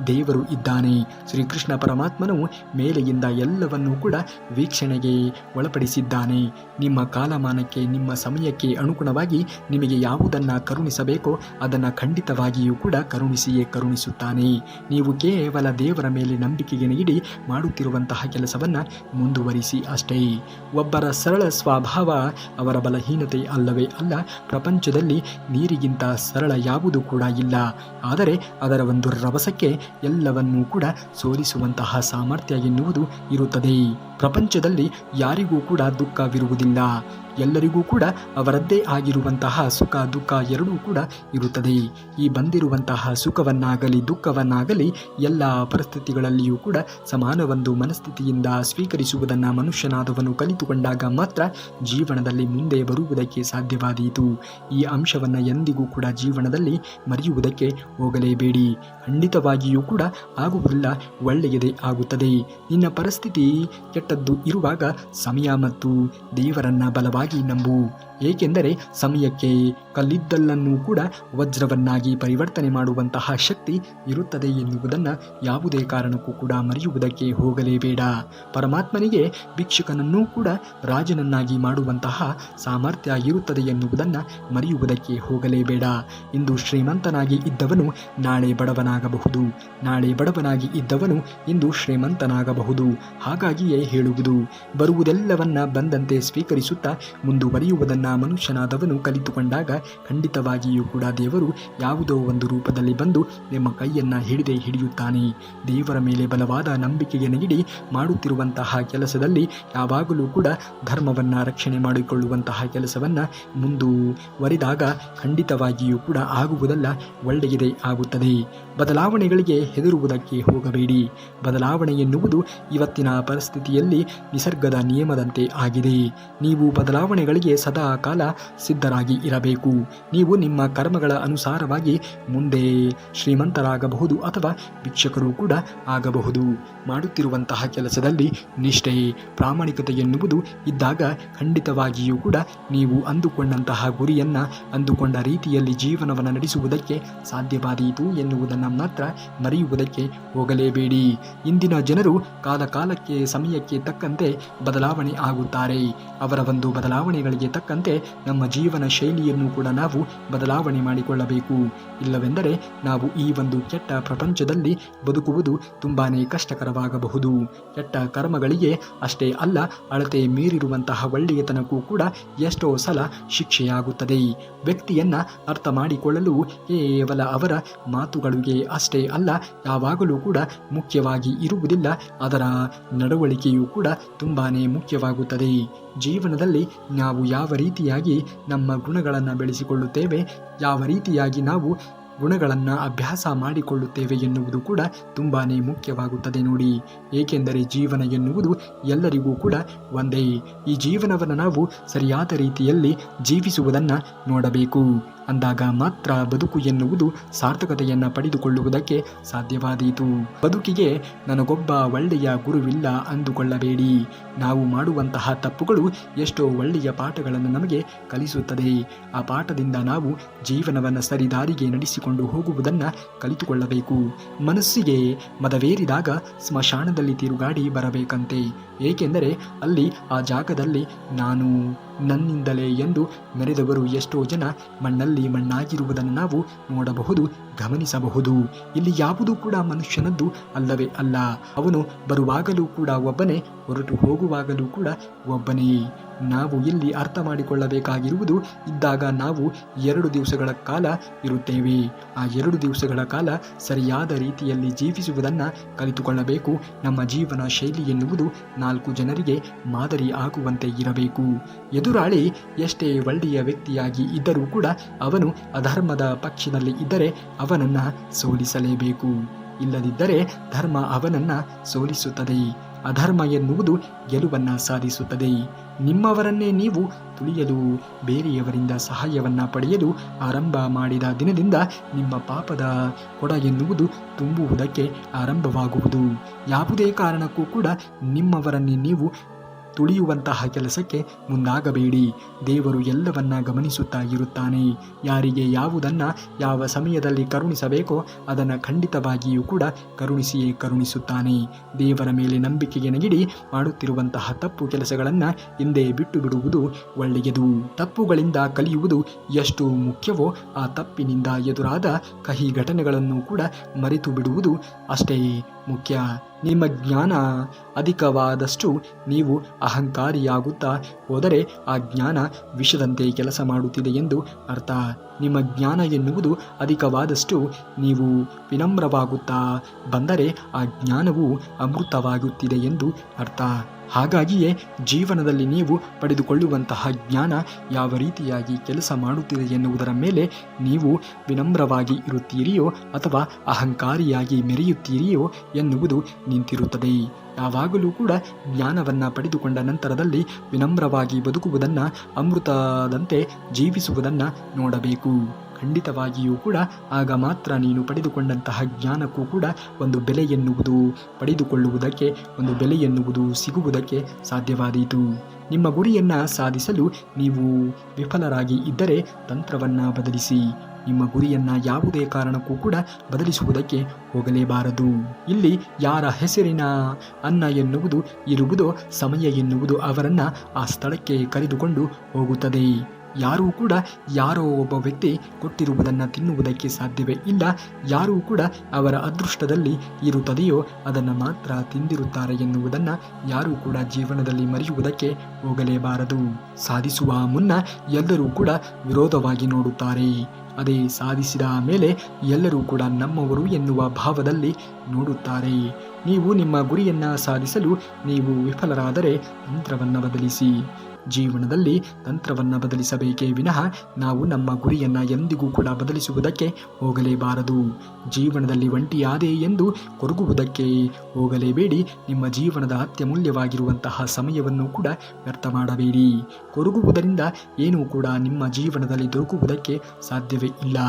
ದೇವರು ಇದ್ದಾನೆ. ಶ್ರೀಕೃಷ್ಣ ಪರಮಾತ್ಮನು ಮೇಲೆಯಿಂದ ಎಲ್ಲವನ್ನೂ ಕೂಡ ವೀಕ್ಷಣೆಗೆ ಒಳಪಡಿಸಿದ್ದಾನೆ. ನಿಮ್ಮ ಕಾಲಮಾನಕ್ಕೆ, ನಿಮ್ಮ ಸಮಯಕ್ಕೆ ಅನುಗುಣವಾಗಿ ನಿಮಗೆ ಯಾವುದನ್ನು ಕರುಣಿಸಬೇಕೋ ಅದನ್ನು ಖಂಡಿತವಾಗಿಯೂ ಕೂಡ ಕರುಣಿಸಿಯೇ ಕರುಣಿಸುತ್ತಾನೆ. ನೀವು ಕೇವಲ ದೇವರ ಮೇಲೆ ನಂಬಿಕೆಗೆ ನೀಡಿ ಮಾಡುತ್ತಿರುವಂತಹ ಕೆಲಸವನ್ನು ಮುಂದುವರಿಸಿ ಅಷ್ಟೇ. ಒಬ್ಬರ ಸರಳ ಸ್ವಭಾವ ಅವರ ಬಲಹೀನತೆ ಅಲ್ಲವೇ ಅಲ್ಲ. ಪ್ರಪಂಚದಲ್ಲಿ ನೀರಿಗಿಂತ ಸರಳ ಯಾವುದೂ ಕೂಡ ಇಲ್ಲ. ಆದರೆ ಅದರ ಒಂದು ರಭಸಕ್ಕೆ ಎಲ್ಲವನ್ನೂ ಕೂಡ ಸೋಲಿಸುವಂತಹ ಸಾಮರ್ಥ್ಯ ಎನ್ನುವುದು ಇರುತ್ತದೆ. ಪ್ರಪಂಚದಲ್ಲಿ ಯಾರಿಗೂ ಕೂಡ ದುಃಖವಿರುವುದಿಲ್ಲ. ಎಲ್ಲರಿಗೂ ಕೂಡ ಅವರದ್ದೇ ಆಗಿರುವಂತಹ ಸುಖ ದುಃಖ ಎರಡೂ ಕೂಡ ಇರುತ್ತದೆ. ಈ ಬಂದಿರುವಂತಹ ಸುಖವನ್ನಾಗಲಿ ದುಃಖವನ್ನಾಗಲಿ ಎಲ್ಲ ಪರಿಸ್ಥಿತಿಗಳಲ್ಲಿಯೂ ಕೂಡ ಸಮಾನವೊಂದು ಮನಸ್ಥಿತಿಯಿಂದ ಸ್ವೀಕರಿಸುವುದನ್ನು ಮನುಷ್ಯನಾದವನು ಕಲಿತುಕೊಂಡಾಗ ಮಾತ್ರ ಜೀವನದಲ್ಲಿ ಮುಂದೆ ಬರುವುದಕ್ಕೆ ಸಾಧ್ಯವಾದೀತು. ಈ ಅಂಶವನ್ನು ಎಂದಿಗೂ ಕೂಡ ಜೀವನದಲ್ಲಿ ಮರೆಯುವುದಕ್ಕೆ ಹೋಗಲೇಬೇಡಿ. ಖಂಡಿತವಾಗಿಯೂ ಕೂಡ ಆಗುವುದಿಲ್ಲ, ಒಳ್ಳೆಯದೇ ಆಗುತ್ತದೆ. ನಿನ್ನ ಪರಿಸ್ಥಿತಿ ಕೆಟ್ಟದ್ದು ಇರುವಾಗ ಸಮಯ ಮತ್ತು ದೇವರನ್ನ ಬಲವಾಗಿ ನಂಬು. ಏಕೆಂದರೆ ಸಮಯಕ್ಕೆ ಕಲ್ಲಿದ್ದಲನ್ನು ಕೂಡ ವಜ್ರವನ್ನಾಗಿ ಪರಿವರ್ತನೆ ಮಾಡುವಂತಹ ಶಕ್ತಿ ಇರುತ್ತದೆ ಎನ್ನುವುದನ್ನು ಯಾವುದೇ ಕಾರಣಕ್ಕೂ ಕೂಡ ಮರೆಯುವುದಕ್ಕೆ ಹೋಗಲೇಬೇಡ. ಪರಮಾತ್ಮನಿಗೆ ಭಿಕ್ಷುಕನನ್ನೂ ಕೂಡ ರಾಜನನ್ನಾಗಿ ಮಾಡುವಂತಹ ಸಾಮರ್ಥ್ಯ ಇರುತ್ತದೆ ಎನ್ನುವುದನ್ನು ಮರೆಯುವುದಕ್ಕೆ ಹೋಗಲೇಬೇಡ. ಇಂದು ಶ್ರೀಮಂತನಾಗಿ ಇದ್ದವನು ನಾಳೆ ಬಡವನಾಗಬಹುದು, ನಾಳೆ ಬಡವನಾಗಿ ಇದ್ದವನು ಇಂದು ಶ್ರೀಮಂತನಾಗಬಹುದು. ಹಾಗಾಗಿಯೇ ಹೇಳುವುದು, ಬರುವುದೆಲ್ಲವನ್ನ ಬಂದಂತೆ ಸ್ವೀಕರಿಸುತ್ತಾ ಮುಂದುವರಿಯುವುದನ್ನು ಮನುಷ್ಯನಾದವನು ಕಲಿತುಕೊಂಡಾಗ ಖಂಡಿತವಾಗಿಯೂ ಕೂಡ ದೇವರು ಯಾವುದೋ ಒಂದು ರೂಪದಲ್ಲಿ ಬಂದು ನಿಮ್ಮ ಕೈಯನ್ನು ಹಿಡಿಯುತ್ತಾನೆ. ದೇವರ ಮೇಲೆ ಬಲವಾದ ನಂಬಿಕೆಗೆ ನೀಡಿ ಮಾಡುತ್ತಿರುವಂತಹ ಕೆಲಸದಲ್ಲಿ ಯಾವಾಗಲೂ ಕೂಡ ಧರ್ಮವನ್ನು ರಕ್ಷಣೆ ಮಾಡಿಕೊಳ್ಳುವಂತಹ ಕೆಲಸವನ್ನು ಮುಂದುವರಿದಾಗ ಖಂಡಿತವಾಗಿಯೂ ಕೂಡ ಆಗುವುದಲ್ಲ, ಒಳ್ಳೆಯದೇ ಆಗುತ್ತದೆ. ಬದಲಾವಣೆಗಳಿಗೆ ಹೆದರುವುದಕ್ಕೆ ಹೋಗಬೇಡಿ. ಬದಲಾವಣೆ ಎನ್ನುವುದು ಇವತ್ತಿನ ಪರಿಸ್ಥಿತಿಯಲ್ಲಿ ನಿಸರ್ಗದ ನಿಯಮದಂತೆ ಆಗಿದೆ. ನೀವು ಬದಲಾವಣೆಗಳಿಗೆ ಸದಾ ಕಾಲ ಸಿದ್ಧರಾಗಿ ಇರಬೇಕು. ನೀವು ನಿಮ್ಮ ಕರ್ಮಗಳ ಅನುಸಾರವಾಗಿ ಮುಂದೆ ಶ್ರೀಮಂತರಾಗಬಹುದು ಅಥವಾ ಭಿಕ್ಷಕರು ಕೂಡ ಆಗಬಹುದು. ಮಾಡುತ್ತಿರುವಂತಹ ಕೆಲಸದಲ್ಲಿ ನಿಷ್ಠೆ, ಪ್ರಾಮಾಣಿಕತೆ ಎನ್ನುವುದು ಇದ್ದಾಗ ಖಂಡಿತವಾಗಿಯೂ ಕೂಡ ನೀವು ಅಂದುಕೊಂಡಂತಹ ಗುರಿಯನ್ನು ಅಂದುಕೊಂಡ ರೀತಿಯಲ್ಲಿ ಜೀವನವನ್ನು ನಡೆಸುವುದಕ್ಕೆ ಸಾಧ್ಯವಾದೀತು ಎನ್ನುವುದನ್ನು ಮಾತ್ರ ಮರೆಯುವುದಕ್ಕೆ ಹೋಗಲೇಬೇಡಿ. ಇಂದಿನ ಜನರು ಕಾಲಕ್ಕೆ ಸಮಯಕ್ಕೆ ತಕ್ಕಂತೆ ಬದಲಾವಣೆ ಆಗುತ್ತಾರೆ. ಅವರ ಒಂದು ಬದಲಾವಣೆಗಳಿಗೆ ತಕ್ಕಂತೆ ನಮ್ಮ ಜೀವನ ಶೈಲಿಯನ್ನು ಕೂಡ ನಾವು ಬದಲಾವಣೆ ಮಾಡಿಕೊಳ್ಳಬೇಕು. ಇಲ್ಲವೆಂದರೆ ನಾವು ಈ ಒಂದು ಕೆಟ್ಟ ಪ್ರಪಂಚದಲ್ಲಿ ಬದುಕುವುದು ತುಂಬಾನೇ ಕಷ್ಟಕರವಾಗಬಹುದು. ಕೆಟ್ಟ ಕರ್ಮಗಳಿಗೆ ಅಷ್ಟೇ ಅಲ್ಲ, ಅಳತೆ ಮೀರಿರುವಂತಹ ಒಳ್ಳೆಯತನಕ್ಕೂ ಕೂಡ ಎಷ್ಟೋ ಸಲ ಶಿಕ್ಷೆಯಾಗುತ್ತದೆ. ವ್ಯಕ್ತಿಯನ್ನ ಅರ್ಥ ಮಾಡಿಕೊಳ್ಳಲು ಕೇವಲ ಅವರ ಮಾತುಗಳಿಗೆ ಅಷ್ಟೇ ಅಲ್ಲ, ಯಾವಾಗಲೂ ಕೂಡ ಮುಖ್ಯವಾಗಿ ಇರುವುದಿಲ್ಲ, ಅದರ ನಡವಳಿಕೆಯೂ ಕೂಡ ತುಂಬಾನೇ ಮುಖ್ಯವಾಗುತ್ತದೆ. ಜೀವನದಲ್ಲಿ ನಾವು ಯಾವ ರೀತಿಯಾಗಿ ನಮ್ಮ ಗುಣಗಳನ್ನು ಬೆಳೆಸಿಕೊಳ್ಳುತ್ತೇವೆ, ಯಾವ ರೀತಿಯಾಗಿ ನಾವು ಗುಣಗಳನ್ನು ಅಭ್ಯಾಸ ಮಾಡಿಕೊಳ್ಳುತ್ತೇವೆ ಎನ್ನುವುದು ಕೂಡ ತುಂಬಾ ಮುಖ್ಯವಾಗುತ್ತದೆ ನೋಡಿ. ಏಕೆಂದರೆ ಜೀವನ ಎನ್ನುವುದು ಎಲ್ಲರಿಗೂ ಕೂಡ ಒಂದೇ. ಈ ಜೀವನವನ್ನು ನಾವು ಸರಿಯಾದ ರೀತಿಯಲ್ಲಿ ಜೀವಿಸುವುದನ್ನು ನೋಡಬೇಕು. ಅಂದಾಗ ಮಾತ್ರ ಬದುಕು ಎನ್ನುವುದು ಸಾರ್ಥಕತೆಯನ್ನು ಪಡೆದುಕೊಳ್ಳುವುದಕ್ಕೆ ಸಾಧ್ಯವಾದೀತು. ಬದುಕಿಗೆ ನನಗೊಬ್ಬ ಒಳ್ಳೆಯ ಗುರುವಿಲ್ಲ ಅಂದುಕೊಳ್ಳಬೇಡಿ. ನಾವು ಮಾಡುವಂತಹ ತಪ್ಪುಗಳು ಎಷ್ಟೋ ಒಳ್ಳೆಯ ಪಾಠಗಳನ್ನು ನಮಗೆ ಕಲಿಸುತ್ತದೆ. ಆ ಪಾಠದಿಂದ ನಾವು ಜೀವನವನ್ನು ಸರಿದಾರಿಗೆ ನಡೆಸಿಕೊಂಡು ಹೋಗುವುದನ್ನು ಕಲಿತುಕೊಳ್ಳಬೇಕು. ಮನಸ್ಸಿಗೆ ಮದವೇರಿದಾಗ ಸ್ಮಶಾನದಲ್ಲಿ ತಿರುಗಾಡಿ ಬರಬೇಕಂತೆ. ಏಕೆಂದರೆ ಅಲ್ಲಿ ಆ ಜಾಗದಲ್ಲಿ ನಾನು ನನ್ನಿಂದಲೇ ಎಂದು ಮೆರೆದವರು ಎಷ್ಟೋ ಜನ ಮಣ್ಣಲ್ಲಿ ಮಣ್ಣಾಗಿರುವುದನ್ನು ನಾವು ನೋಡಬಹುದು, ಗಮನಿಸಬಹುದು. ಇಲ್ಲಿ ಯಾವುದೂ ಕೂಡ ಮನುಷ್ಯನದ್ದು ಅಲ್ಲವೇ ಅಲ್ಲ. ಅವನು ಬರುವಾಗಲೂ ಕೂಡ ಒಬ್ಬನೇ, ಹೊರಟು ಹೋಗುವಾಗಲೂ ಕೂಡ ಒಬ್ಬನೇ. ನಾವು ಇಲ್ಲಿ ಅರ್ಥ ಮಾಡಿಕೊಳ್ಳಬೇಕಾಗಿರುವುದು, ಇದ್ದಾಗ ನಾವು 2 ದಿವಸಗಳ ಕಾಲ ಇರುತ್ತೇವೆ. ಆ 2 ದಿವಸಗಳ ಕಾಲ ಸರಿಯಾದ ರೀತಿಯಲ್ಲಿ ಜೀವಿಸುವುದನ್ನು ಕಲಿತುಕೊಳ್ಳಬೇಕು. ನಮ್ಮ ಜೀವನ ಶೈಲಿ ಎನ್ನುವುದು 4 ಜನರಿಗೆ ಮಾದರಿ ಆಗುವಂತೆ ಇರಬೇಕು. ಎದುರಾಳಿ ಎಷ್ಟೇ ಒಳ್ಳೆಯ ವ್ಯಕ್ತಿಯಾಗಿ ಇದ್ದರೂ ಕೂಡ ಅವನು ಅಧರ್ಮದ ಪಕ್ಷದಲ್ಲಿ ಇದ್ದರೆ ಅವನನ್ನು ಸೋಲಿಸಲೇಬೇಕು. ಇಲ್ಲದಿದ್ದರೆ ಧರ್ಮ ಅವನನ್ನು ಸೋಲಿಸುತ್ತದೆ. ಅಧರ್ಮ ಎನ್ನುವುದು ಗೆಲುವನ್ನು ಸಾಧಿಸುತ್ತದೆ. ನಿಮ್ಮವರನ್ನೇ ನೀವು ತುಳಿಯಲು, ಬೇರೆಯವರಿಂದ ಸಹಾಯವನ್ನು ಪಡೆಯಲು ಆರಂಭ ಮಾಡಿದ ದಿನದಿಂದ ನಿಮ್ಮ ಪಾಪದ ಕೊಡ ಎನ್ನುವುದು ತುಂಬುವುದಕ್ಕೆ ಆರಂಭವಾಗುವುದು. ಯಾವುದೇ ಕಾರಣಕ್ಕೂ ಕೂಡ ನಿಮ್ಮವರನ್ನೇ ನೀವು ತುಳಿಯುವಂತಹ ಕೆಲಸಕ್ಕೆ ಮುಂದಾಗಬೇಡಿ. ದೇವರು ಎಲ್ಲವನ್ನ ಗಮನಿಸುತ್ತಾ ಇರುತ್ತಾನೆ. ಯಾರಿಗೆ ಯಾವುದನ್ನು ಯಾವ ಸಮಯದಲ್ಲಿ ಕರುಣಿಸಬೇಕೋ ಅದನ್ನು ಖಂಡಿತವಾಗಿಯೂ ಕೂಡ ಕರುಣಿಸುತ್ತಾನೆ. ದೇವರ ಮೇಲೆ ನಂಬಿಕೆಗೆ ನಗಿಡಿ ಮಾಡುತ್ತಿರುವಂತಹ ತಪ್ಪು ಕೆಲಸಗಳನ್ನು ಹಿಂದೆ ಬಿಟ್ಟು ಬಿಡುವುದು ಒಳ್ಳೆಯದು. ತಪ್ಪುಗಳಿಂದ ಕಲಿಯುವುದು ಎಷ್ಟು ಮುಖ್ಯವೋ ಆ ತಪ್ಪಿನಿಂದ ಎದುರಾದ ಕಹಿ ಘಟನೆಗಳನ್ನು ಕೂಡ ಮರೆತು ಬಿಡುವುದು ಅಷ್ಟೇ ಮುಖ್ಯ. ನಿಮ್ಮ ಜ್ಞಾನ ಅಧಿಕವಾದಷ್ಟು ನೀವು ಅಹಂಕಾರಿಯಾಗುತ್ತಾ ಹೋದರೆ ಆ ಜ್ಞಾನ ವಿಷದಂತೆ ಕೆಲಸ ಮಾಡುತ್ತಿದೆ ಎಂದು ಅರ್ಥ. ನಿಮ್ಮ ಜ್ಞಾನ ಎನ್ನುವುದು ಅಧಿಕವಾದಷ್ಟು ನೀವು ವಿನಮ್ರವಾಗುತ್ತಾ ಬಂದರೆ ಆ ಜ್ಞಾನವು ಅಮೃತವಾಗುತ್ತಿದೆ ಎಂದು ಅರ್ಥ. ಹಾಗಾಗಿಯೇ ಜೀವನದಲ್ಲಿ ನೀವು ಪಡೆದುಕೊಳ್ಳುವಂತಹ ಜ್ಞಾನ ಯಾವ ರೀತಿಯಾಗಿ ಕೆಲಸ ಮಾಡುತ್ತಿದೆ ಎನ್ನುವುದರ ಮೇಲೆ ನೀವು ವಿನಮ್ರವಾಗಿ ಇರುತ್ತೀರಿಯೋ ಅಥವಾ ಅಹಂಕಾರಿಯಾಗಿ ಮೆರೆಯುತ್ತೀರಿಯೋ ಎನ್ನುವುದು ನಿಂತಿರುತ್ತದೆ. ಯಾವಾಗಲೂ ಕೂಡ ಜ್ಞಾನವನ್ನು ಪಡೆದುಕೊಂಡ ನಂತರದಲ್ಲಿ ವಿನಮ್ರವಾಗಿ ಬದುಕುವುದನ್ನು, ಅಮೃತದಂತೆ ಜೀವಿಸುವುದನ್ನು ನೋಡಬೇಕು. ಖಂಡಿತವಾಗಿಯೂ ಕೂಡ ಆಗ ಮಾತ್ರ ನೀನು ಪಡೆದುಕೊಂಡಂತಹ ಜ್ಞಾನಕ್ಕೂ ಕೂಡ ಒಂದು ಬೆಲೆ ಎನ್ನುವುದು ಪಡೆದುಕೊಳ್ಳುವುದಕ್ಕೆ, ಒಂದು ಬೆಲೆ ಎನ್ನುವುದು ಸಿಗುವುದಕ್ಕೆ ಸಾಧ್ಯವಾದೀತು. ನಿಮ್ಮ ಗುರಿಯನ್ನು ಸಾಧಿಸಲು ನೀವು ವಿಫಲರಾಗಿ ಇದ್ದರೆ ತಂತ್ರವನ್ನು ಬದಲಿಸಿ. ನಿಮ್ಮ ಗುರಿಯನ್ನು ಯಾವುದೇ ಕಾರಣಕ್ಕೂ ಕೂಡ ಬದಲಿಸುವುದಕ್ಕೆ ಹೋಗಲೇಬಾರದು. ಇಲ್ಲಿ ಯಾರ ಹೆಸರಿನ ಅನ್ನ ಎನ್ನುವುದು ಇರುವುದೋ ಸಮಯ ಎನ್ನುವುದು ಅವರನ್ನು ಆ ಸ್ಥಳಕ್ಕೆ ಕರೆದುಕೊಂಡು ಹೋಗುತ್ತದೆ. ಯಾರೂ ಕೂಡ ಯಾರೋ ಒಬ್ಬ ವ್ಯಕ್ತಿ ಕೊಟ್ಟಿರುವುದನ್ನು ತಿನ್ನುವುದಕ್ಕೆ ಸಾಧ್ಯವೇ ಇಲ್ಲ. ಯಾರೂ ಕೂಡ ಅವರ ಅದೃಷ್ಟದಲ್ಲಿ ಇರುತ್ತದೆಯೋ ಅದನ್ನು ಮಾತ್ರ ತಿಂದಿರುತ್ತಾರೆ ಎನ್ನುವುದನ್ನು ಯಾರೂ ಕೂಡ ಜೀವನದಲ್ಲಿ ಮರೆಯುವುದಕ್ಕೆ ಹೋಗಲೇಬಾರದು. ಸಾಧಿಸುವ ಮುನ್ನ ಎಲ್ಲರೂ ಕೂಡ ವಿರೋಧವಾಗಿ ನೋಡುತ್ತಾರೆ. ಅದೇ ಸಾಧಿಸಿದ ಮೇಲೆ ಎಲ್ಲರೂ ಕೂಡ ನಮ್ಮವರು ಎನ್ನುವ ಭಾವದಲ್ಲಿ ನೋಡುತ್ತಾರೆ. ನೀವು ನಿಮ್ಮ ಗುರಿಯನ್ನು ಸಾಧಿಸಲು ನೀವು ವಿಫಲರಾದರೆ ತಂತ್ರವನ್ನು ಬದಲಿಸಿ. ಜೀವನದಲ್ಲಿ ತಂತ್ರವನ್ನು ಬದಲಿಸಬೇಕೇ ವಿನಃ ನಾವು ನಮ್ಮ ಗುರಿಯನ್ನು ಎಂದಿಗೂ ಕೂಡ ಬದಲಿಸುವುದಕ್ಕೆ ಹೋಗಲೇಬಾರದು. ಜೀವನದಲ್ಲಿ ಒಂಟಿಯಾದೆ ಎಂದು ಕೊರಗುವುದಕ್ಕೆ ಹೋಗಲೇಬೇಡಿ. ನಿಮ್ಮ ಜೀವನದ ಅತ್ಯಮೂಲ್ಯವಾಗಿರುವಂತಹ ಸಮಯವನ್ನು ಕೂಡ ವ್ಯರ್ಥ ಮಾಡಬೇಡಿ. ಕೊರಗುವುದರಿಂದ ಏನೂ ಕೂಡ ನಿಮ್ಮ ಜೀವನದಲ್ಲಿ ದೊರಕುವುದಕ್ಕೆ ಸಾಧ್ಯವೇ ಇಲ್ಲ.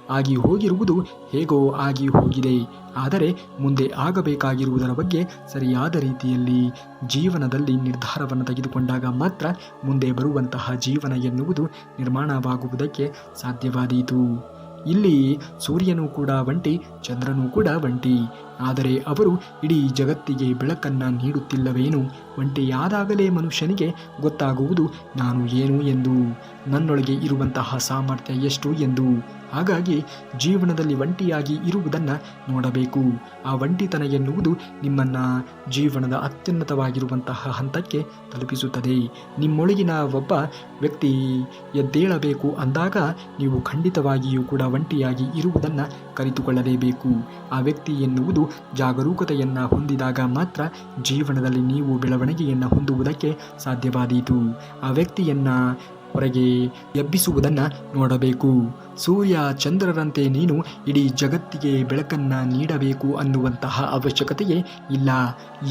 ಆಗಿ ಹೋಗಿರುವುದು ಹೇಗೋ ಆಗಿ ಹೋಗಿದೆ. ಆದರೆ ಮುಂದೆ ಆಗಬೇಕಾಗಿರುವುದರ ಬಗ್ಗೆ ಸರಿಯಾದ ರೀತಿಯಲ್ಲಿ ಜೀವನದಲ್ಲಿ ನಿರ್ಧಾರವನ್ನು ತೆಗೆದುಕೊಂಡಾಗ ಮಾತ್ರ ಮುಂದೆ ಬರುವಂತಹ ಜೀವನ ಎನ್ನುವುದು ನಿರ್ಮಾಣವಾಗುವುದಕ್ಕೆ ಸಾಧ್ಯವಾದೀತು. ಇಲ್ಲಿ ಸೂರ್ಯನೂ ಕೂಡ ಒಂಟಿ, ಚಂದ್ರನೂ ಕೂಡ ಒಂಟಿ. ಆದರೆ ಅವರು ಇಡೀ ಜಗತ್ತಿಗೆ ಬೆಳಕನ್ನು ನೀಡುತ್ತಿಲ್ಲವೇನು? ಒಂಟಿಯಾದಾಗಲೇ ಮನುಷ್ಯನಿಗೆ ಗೊತ್ತಾಗುವುದು ನಾನು ಏನು ಎಂದು, ನನ್ನೊಳಗೆ ಇರುವಂತಹ ಸಾಮರ್ಥ್ಯ ಎಷ್ಟು ಎಂದು. ಹಾಗಾಗಿ ಜೀವನದಲ್ಲಿ ಒಂಟಿಯಾಗಿ ಇರುವುದನ್ನು ನೋಡಬೇಕು. ಆ ಒಂಟಿತನ ಎನ್ನುವುದು ನಿಮ್ಮನ್ನು ಜೀವನದ ಅತ್ಯುನ್ನತವಾಗಿರುವಂತಹ ಹಂತಕ್ಕೆ ತಲುಪಿಸುತ್ತದೆ. ನಿಮ್ಮೊಳಗಿನ ಒಬ್ಬ ವ್ಯಕ್ತಿ ಎದ್ದೇಳಬೇಕು ಅಂದಾಗ ನೀವು ಖಂಡಿತವಾಗಿಯೂ ಕೂಡ ಒಂಟಿಯಾಗಿ ಇರುವುದನ್ನು ಕಲಿತುಕೊಳ್ಳಲೇಬೇಕು. ಆ ವ್ಯಕ್ತಿ ಎನ್ನುವುದು ಜಾಗರೂಕತೆಯನ್ನು ಹೊಂದಿದಾಗ ಮಾತ್ರ ಜೀವನದಲ್ಲಿ ನೀವು ಬೆಳವಣಿಗೆಯನ್ನು ಹೊಂದುವುದಕ್ಕೆ ಸಾಧ್ಯವಾದೀತು. ಆ ವ್ಯಕ್ತಿಯನ್ನು ಹೊರಗೆ ಎಬ್ಬಿಸುವುದನ್ನು ನೋಡಬೇಕು. ಸೂರ್ಯ ಚಂದ್ರರಂತೆ ನೀನು ಇಡೀ ಜಗತ್ತಿಗೆ ಬೆಳಕನ್ನು ನೀಡಬೇಕು ಅನ್ನುವಂತಹ ಅವಶ್ಯಕತೆಯೇ ಇಲ್ಲ.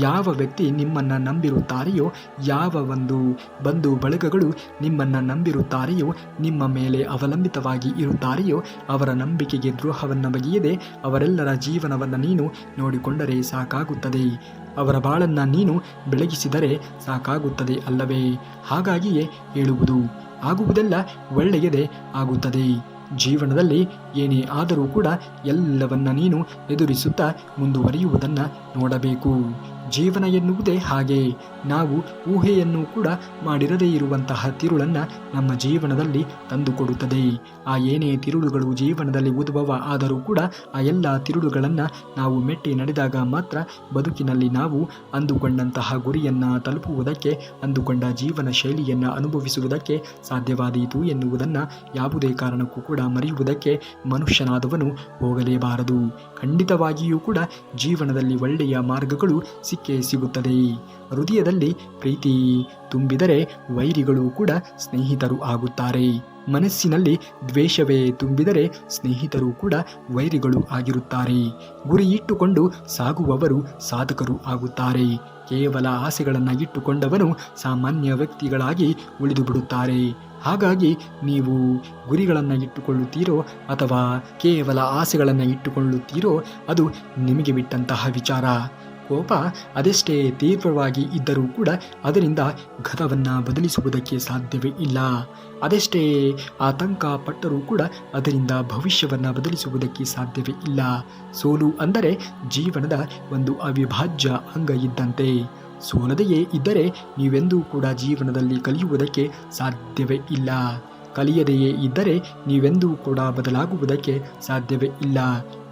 ಯಾವ ವ್ಯಕ್ತಿ ನಿಮ್ಮನ್ನು ನಂಬಿರುತ್ತಾರೆಯೋ, ಯಾವ ಒಂದು ಬಂಧು ಬಳಗಗಳು ನಿಮ್ಮನ್ನು ನಂಬಿರುತ್ತಾರೆಯೋ, ನಿಮ್ಮ ಮೇಲೆ ಅವಲಂಬಿತವಾಗಿ ಇರುತ್ತಾರೆಯೋ, ಅವರ ನಂಬಿಕೆಗೆ ದ್ರೋಹವನ್ನು ಬಗೆಯದೆ ಅವರೆಲ್ಲರ ಜೀವನವನ್ನು ನೀನು ನೋಡಿಕೊಂಡರೆ ಸಾಕಾಗುತ್ತದೆ. ಅವರ ಬಾಳನ್ನು ನೀನು ಬೆಳಗಿಸಿದರೆ ಸಾಕಾಗುತ್ತದೆ ಅಲ್ಲವೇ? ಹಾಗಾಗಿಯೇ ಹೇಳುವುದು, ಆಗುವುದೆಲ್ಲ ಒಳ್ಳೆಯದೇ ಆಗುತ್ತದೆ. ಜೀವನದಲ್ಲಿ ಏನೇ ಆದರೂ ಕೂಡ ಎಲ್ಲವನ್ನ ನೀನು ಎದುರಿಸುತ್ತಾ ಮುಂದುವರಿಯುವುದನ್ನು ನೋಡಬೇಕು. ಜೀವನ ಎನ್ನುವುದೇ ಹಾಗೆ. ನಾವು ಊಹೆಯನ್ನು ಕೂಡ ಮಾಡಿರದೇ ಇರುವಂತಹ ತಿರುಳನ್ನು ನಮ್ಮ ಜೀವನದಲ್ಲಿ ತಂದುಕೊಡುತ್ತದೆ. ಆ ಏನೇ ತಿರುಳುಗಳು ಜೀವನದಲ್ಲಿ ಉದ್ಭವ ಆದರೂ ಕೂಡ ಆ ಎಲ್ಲ ತಿರುಳುಗಳನ್ನು ನಾವು ಮೆಟ್ಟಿ ನಡೆದಾಗ ಮಾತ್ರ ಬದುಕಿನಲ್ಲಿ ನಾವು ಅಂದುಕೊಂಡಂತಹ ಗುರಿಯನ್ನು ತಲುಪುವುದಕ್ಕೆ, ಅಂದುಕೊಂಡ ಜೀವನ ಶೈಲಿಯನ್ನು ಅನುಭವಿಸುವುದಕ್ಕೆ ಸಾಧ್ಯವಾದೀತು ಎನ್ನುವುದನ್ನು ಯಾವುದೇ ಕಾರಣಕ್ಕೂ ಕೂಡ ಮರೆಯುವುದಕ್ಕೆ ಮನುಷ್ಯನಾದವನು ಹೋಗಲೇಬಾರದು. ಖಂಡಿತವಾಗಿಯೂ ಕೂಡ ಜೀವನದಲ್ಲಿ ಒಳ್ಳೆಯ ಮಾರ್ಗಗಳು ಸಿಕ್ಕೇ ಸಿಗುತ್ತದೆ. ಹೃದಯದಲ್ಲಿ ಪ್ರೀತಿ ತುಂಬಿದರೆ ವೈರಿಗಳು ಕೂಡ ಸ್ನೇಹಿತರು ಆಗುತ್ತಾರೆ. ಮನಸ್ಸಿನಲ್ಲಿ ದ್ವೇಷವೇ ತುಂಬಿದರೆ ಸ್ನೇಹಿತರು ಕೂಡ ವೈರಿಗಳು ಆಗಿರುತ್ತಾರೆ. ಗುರಿ ಇಟ್ಟುಕೊಂಡು ಸಾಗುವವರು ಸಾಧಕರು ಆಗುತ್ತಾರೆ. ಕೇವಲ ಆಸೆಗಳನ್ನು ಇಟ್ಟುಕೊಂಡವನು ಸಾಮಾನ್ಯ ವ್ಯಕ್ತಿಗಳಾಗಿ ಉಳಿದು ಬಿಡುತ್ತಾರೆ. ಹಾಗಾಗಿ ನೀವು ಗುರಿಗಳನ್ನು ಇಟ್ಟುಕೊಳ್ಳುತ್ತೀರೋ ಅಥವಾ ಕೇವಲ ಆಸೆಗಳನ್ನು ಇಟ್ಟುಕೊಳ್ಳುತ್ತೀರೋ ಅದು ನಿಮಗೆ ಬಿಟ್ಟಂತಹ ವಿಚಾರ. ಕೋಪ ಅದೆಷ್ಟೇ ತೀವ್ರವಾಗಿ ಇದ್ದರೂ ಕೂಡ ಅದರಿಂದ ಗತವನ್ನು ಬದಲಿಸುವುದಕ್ಕೆ ಸಾಧ್ಯವೇ ಇಲ್ಲ. ಅದೆಷ್ಟೇ ಆತಂಕ ಪಟ್ಟರೂ ಕೂಡ ಅದರಿಂದ ಭವಿಷ್ಯವನ್ನು ಬದಲಿಸುವುದಕ್ಕೆ ಸಾಧ್ಯವೇ ಇಲ್ಲ. ಸೋಲು ಅಂದರೆ ಜೀವನದ ಒಂದು ಅವಿಭಾಜ್ಯ ಅಂಗ ಇದ್ದಂತೆ. ಸೋಲದೆಯೇ ಇದ್ದರೆ ನೀವೆಂದೂ ಕೂಡ ಜೀವನದಲ್ಲಿ ಕಲಿಯುವುದಕ್ಕೆ ಸಾಧ್ಯವೇ ಇಲ್ಲ. ಕಲಿಯದೆಯೇ ಇದ್ದರೆ ನೀವೆಂದೂ ಕೂಡ ಬದಲಾಗುವುದಕ್ಕೆ ಸಾಧ್ಯವೇ ಇಲ್ಲ.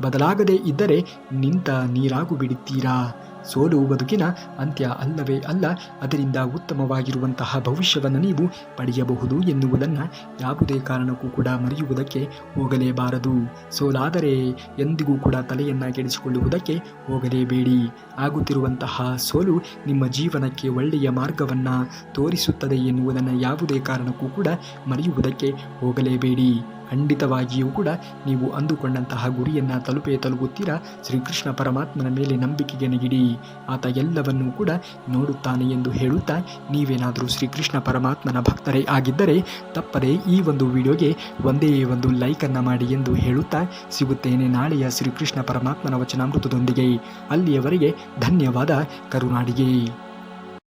ಬದಲಾಗದೇ ಇದ್ದರೆ ನಿಂತ ನೀರಾಗು ಬಿಡುತ್ತೀರಾ. ಸೋಲು ಬದುಕಿನ ಅಂತ್ಯ ಅಲ್ಲವೇ ಅಲ್ಲ. ಅದರಿಂದ ಉತ್ತಮವಾಗಿರುವಂತಹ ಭವಿಷ್ಯವನ್ನು ನೀವು ಪಡೆಯಬಹುದು ಎನ್ನುವುದನ್ನು ಯಾವುದೇ ಕಾರಣಕ್ಕೂ ಕೂಡ ಮರೆಯುವುದಕ್ಕೆ ಹೋಗಲೇಬಾರದು. ಸೋಲಾದರೆ ಎಂದಿಗೂ ಕೂಡ ತಲೆಯನ್ನು ಕೆಡಿಸಿಕೊಳ್ಳುವುದಕ್ಕೆ ಹೋಗಲೇಬೇಡಿ. ಆಗುತ್ತಿರುವಂತಹ ಸೋಲು ನಿಮ್ಮ ಜೀವನಕ್ಕೆ ಒಳ್ಳೆಯ ಮಾರ್ಗವನ್ನು ತೋರಿಸುತ್ತದೆ ಎನ್ನುವುದನ್ನು ಯಾವುದೇ ಕಾರಣಕ್ಕೂ ಕೂಡ ಮರೆಯುವುದಕ್ಕೆ ಹೋಗಲೇಬೇಡಿ. ಖಂಡಿತವಾಗಿಯೂ ಕೂಡ ನೀವು ಅಂದುಕೊಂಡಂತಹ ಗುರಿಯನ್ನು ತಲುಪುತ್ತೀರಾ. ಶ್ರೀಕೃಷ್ಣ ಪರಮಾತ್ಮನ ಮೇಲೆ ನಂಬಿಕೆಗೆ ನೆಗಿಡಿ. ಆತ ಎಲ್ಲವನ್ನೂ ಕೂಡ ನೋಡುತ್ತಾನೆ ಎಂದು ಹೇಳುತ್ತಾ, ನೀವೇನಾದರೂ ಶ್ರೀಕೃಷ್ಣ ಪರಮಾತ್ಮನ ಭಕ್ತರೇ ಆಗಿದ್ದರೆ ತಪ್ಪದೇ ಈ ಒಂದು ವಿಡಿಯೋಗೆ ಒಂದೇ ಒಂದು ಲೈಕನ್ನು ಮಾಡಿ ಎಂದು ಹೇಳುತ್ತಾ ಸಿಗುತ್ತೇನೆ ನಾಳೆಯ ಶ್ರೀಕೃಷ್ಣ ಪರಮಾತ್ಮನ ವಚನಾಮೃತದೊಂದಿಗೆ. ಅಲ್ಲಿಯವರೆಗೆ ಧನ್ಯವಾದ. ಕರುನಾಡಿಗೆ.